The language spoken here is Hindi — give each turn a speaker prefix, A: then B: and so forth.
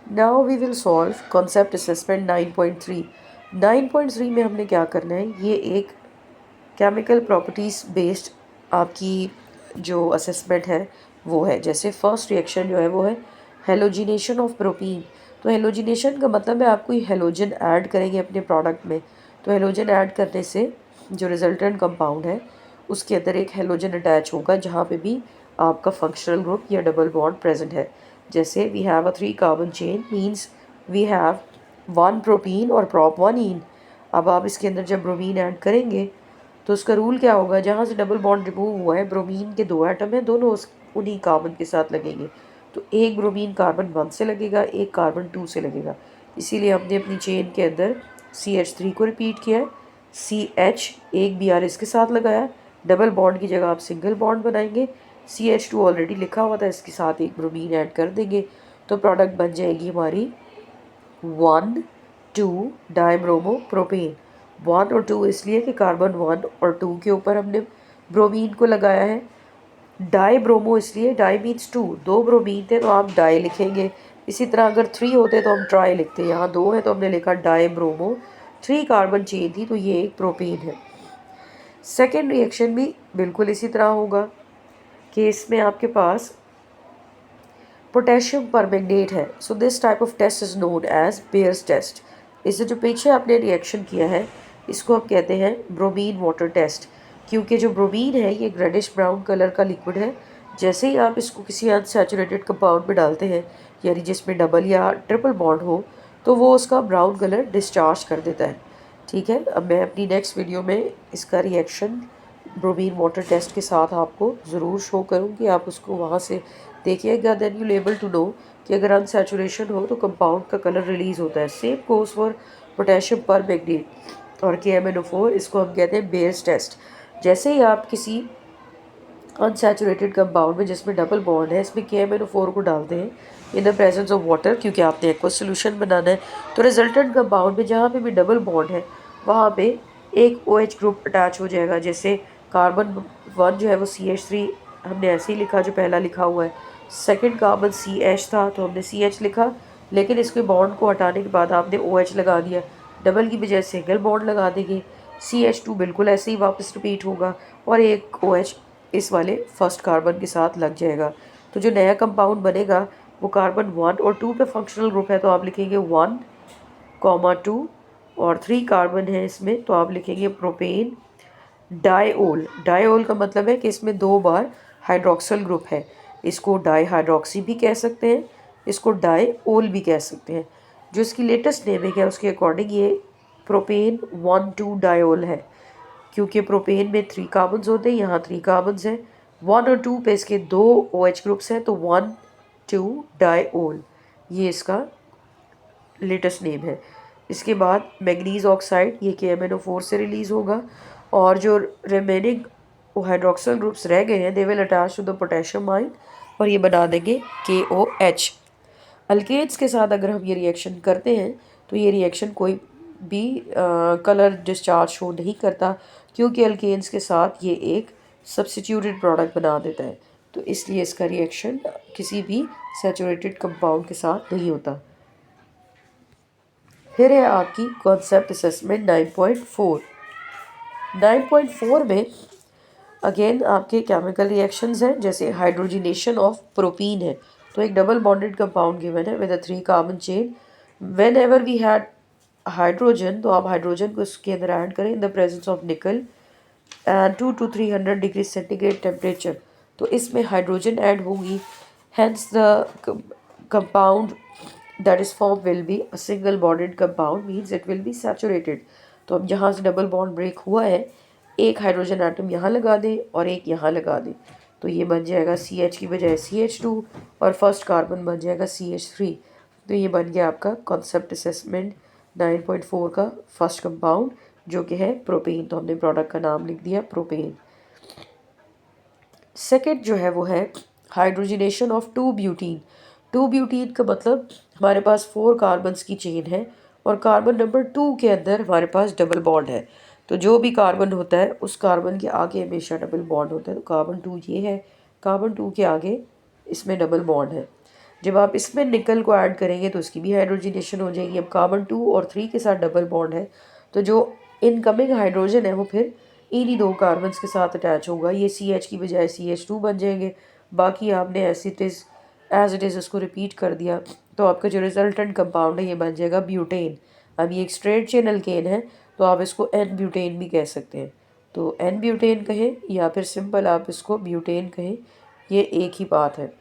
A: Now we will solve concept assessment 9.3। 9.3 में हमने क्या करना है, ये एक केमिकल प्रॉपर्टीज़ बेस्ड आपकी जो असेसमेंट है वो है। जैसे फर्स्ट रिएक्शन जो है वो है हेलोजिनेशन ऑफ प्रोपीन। तो हेलोजिनेशन का मतलब है आप कोई हेलोजन ऐड करेंगे अपने प्रोडक्ट में। तो हेलोजन ऐड करने से जो रिजल्टेंट कंपाउंड है उसके अंदर एक हेलोजन अटैच होगा जहाँ पे भी आपका फंक्शनल ग्रुप या डबल बॉन्ड प्रेजेंट है। जैसे we have a 3 carbon chain means we have 1 propene और prop 1 इन। अब आप इसके अंदर जब ब्रोमीन ऐड करेंगे तो उसका रूल क्या होगा, जहाँ से डबल बॉन्ड रिमूव हुआ है ब्रोमीन के 2 एटम हैं, दोनों उन्हीं कार्बन के साथ लगेंगे। तो एक ब्रोमीन कार्बन 1 से लगेगा, एक कार्बन 2 से लगेगा। इसीलिए हमने अपनी चेन के अंदर CH3 को रिपीट किया है, CH एक Br इसके साथ लगाया। डबल बॉन्ड की जगह आप सिंगल बॉन्ड बनाएंगे। CH2 ऑलरेडी लिखा हुआ था, इसके साथ एक ब्रोमीन ऐड कर देंगे तो प्रोडक्ट बन जाएगी हमारी 1,2 डाइब्रोमो प्रोपेन। 1 और 2 इसलिए कि कार्बन 1 और 2 के ऊपर हमने ब्रोमीन को लगाया है। डाई ब्रोमो इसलिए, डाई मीन्स 2, 2 ब्रोमीन थे तो आप डाई लिखेंगे। इसी तरह अगर 3 होते तो हम ट्राई लिखते, यहाँ 2 है तो हमने लिखा डाई ब्रोमो। 3 कार्बन चेन थी तो ये एक प्रोपेन है। सेकेंड रिएक्शन भी बिल्कुल इसी तरह होगा कि इसमें आपके पास पोटेशियम परमैंगनेट है। So this type of test is known as Baeyer's test. इससे जो पीछे आपने रिएक्शन किया है इसको हम कहते हैं ब्रोमीन वाटर टेस्ट, क्योंकि जो ब्रोमीन है ये रेडिश ब्राउन कलर का लिक्विड है। जैसे ही आप इसको किसी अनसैचुरेटेड कंपाउंड में डालते हैं, यानी जिसमें डबल या ट्रिपल बॉन्ड हो, तो वो उसका ब्राउन कलर डिस्चार्ज कर देता है। ठीक है, अब मैं अपनी नेक्स्ट वीडियो में इसका रिएक्शन ब्रोमीन वाटर टेस्ट के साथ आपको ज़रूर शो करूँगी, आप उसको वहाँ से देखिएगा। Then you able to know कि अगर अनसैचुरेशन हो तो कंपाउंड का कलर रिलीज़ होता है। Same goes for potassium permanganate और KMnO4, इसको हम कहते हैं बेयर्स टेस्ट। जैसे ही आप किसी अनसैचुरेटेड कंपाउंड में जिसमें डबल बॉन्ड है इसमें KMnO4 को डालते हैं इन द प्रेजेंस ऑफ वाटर, क्योंकि आपने एक्वस सोल्यूशन बनाना है, तो रिजल्टेंट कंपाउंड में जहाँ पे भी डबल बॉन्ड है वहाँ पे एक OH ग्रुप अटैच हो जाएगा। जैसे कार्बन 1 जो है वो CH3 हमने ऐसे ही लिखा जो पहला लिखा हुआ है। सेकेंड कार्बन CH था तो हमने CH लिखा, लेकिन इसके बॉन्ड को हटाने के बाद आपने OH लगा दिया। डबल की बजाय सिंगल बॉन्ड लगा देंगे। CH2 बिल्कुल ऐसे ही वापस रिपीट होगा और एक OH इस वाले फर्स्ट कार्बन के साथ लग जाएगा। तो जो नया कंपाउंड बनेगा वो कार्बन 1 और 2 पे फंक्शनल ग्रुप है तो आप लिखेंगे 1,2 और 3 कार्बन है इसमें तो आप लिखेंगे प्रोपेन डाइओल। डाइओल का मतलब है कि इसमें 2 बार हाइड्रोक्सिल ग्रुप है। इसको डाई हाइड्रोक्सी भी कह सकते हैं, इसको डाइओल भी कह सकते हैं। जो इसकी लेटेस्ट नेमिंग है उसके अकॉर्डिंग ये प्रोपेन 1,2 डाइओल है, क्योंकि प्रोपेन में 3 कार्बन्स होते हैं, यहाँ 3 कार्बन्स हैं। 1 और 2 पे इसके 2 OH ग्रुप्स हैं तो 1,2 डाइओल, ये इसका लेटेस्ट नेम है। इसके बाद मैग्नीज ऑक्साइड, ये KMnO4 से रिलीज़ होगा और जो रिमेनिंग हाइड्रोक्सिल ग्रुप्स रह गए हैं they will attach to the potassium ion और ये बना देंगे KOH। अल्केन्स के साथ अगर हम ये रिएक्शन करते हैं तो ये रिएक्शन कोई भी कलर डिस्चार्ज शो नहीं करता, क्योंकि अल्केन्स के साथ ये एक सब्स्टिट्यूटेड प्रोडक्ट बना देता है। तो इसलिए इसका रिएक्शन किसी भी सैचुरेटेड कंपाउंड के साथ नहीं होता। फिर है आपकी कॉन्सेप्ट असेसमेंट 9.4। 9.4 में अगेन आपके केमिकल रिएक्शंस हैं, जैसे हाइड्रोजिनेशन ऑफ प्रोपीन है। तो एक डबल बॉन्डेड कंपाउंड गिवन है with a 3 carbon chain. Whenever we had hydrogen तो आप हाइड्रोजन को इसके अंदर ऐड करें in the presence of nickel and 2 to 300 degree centigrade temperature. तो इसमें हाइड्रोजन ऐड होगी, hence the compound that is formed will be a single bonded compound, means it will be saturated। तो अब जहाँ से डबल बॉन्ड ब्रेक हुआ है एक हाइड्रोजन एटम यहाँ लगा दें और एक यहाँ लगा दें तो ये बन जाएगा CH की बजाय CH2 और फर्स्ट कार्बन बन जाएगा CH3। तो ये बन गया आपका कॉन्सेप्ट असेसमेंट 9.4 का फर्स्ट कंपाउंड जो कि है प्रोपेन। तो हमने प्रोडक्ट का नाम लिख दिया प्रोपेन। सेकेंड जो है वो है हाइड्रोजिनेशन ऑफ 2 ब्यूटीन। 2 ब्यूटीन का मतलब हमारे पास 4 कार्बन्स की चेन है और कार्बन नंबर 2 के अंदर हमारे पास डबल बॉन्ड है। तो जो भी कार्बन होता है उस कार्बन के आगे हमेशा डबल बॉन्ड होता है। तो कार्बन 2 ये है, कार्बन 2 के आगे इसमें डबल बॉन्ड है। जब आप इसमें निकल को ऐड करेंगे तो उसकी भी हाइड्रोजनेशन हो जाएगी। अब कार्बन 2 और 3 के साथ डबल बॉन्ड है, तो जो इनकमिंग हाइड्रोजन है वो फिर इन्हीं 2 कार्बन्स के साथ अटैच होगा, ये CH की बजाय CH2 बन जाएंगे। बाकी आपने एज इट इज़ उसको रिपीट कर दिया, तो आपका जो रिजल्टेंट कंपाउंड है ये बन जाएगा ब्यूटेन। अब ये एक स्ट्रेट चेन अल्केन है, तो आप इसको एन ब्यूटेन भी कह सकते हैं। तो एन ब्यूटेन कहें या फिर सिंपल आप इसको ब्यूटेन कहें, ये एक ही बात है।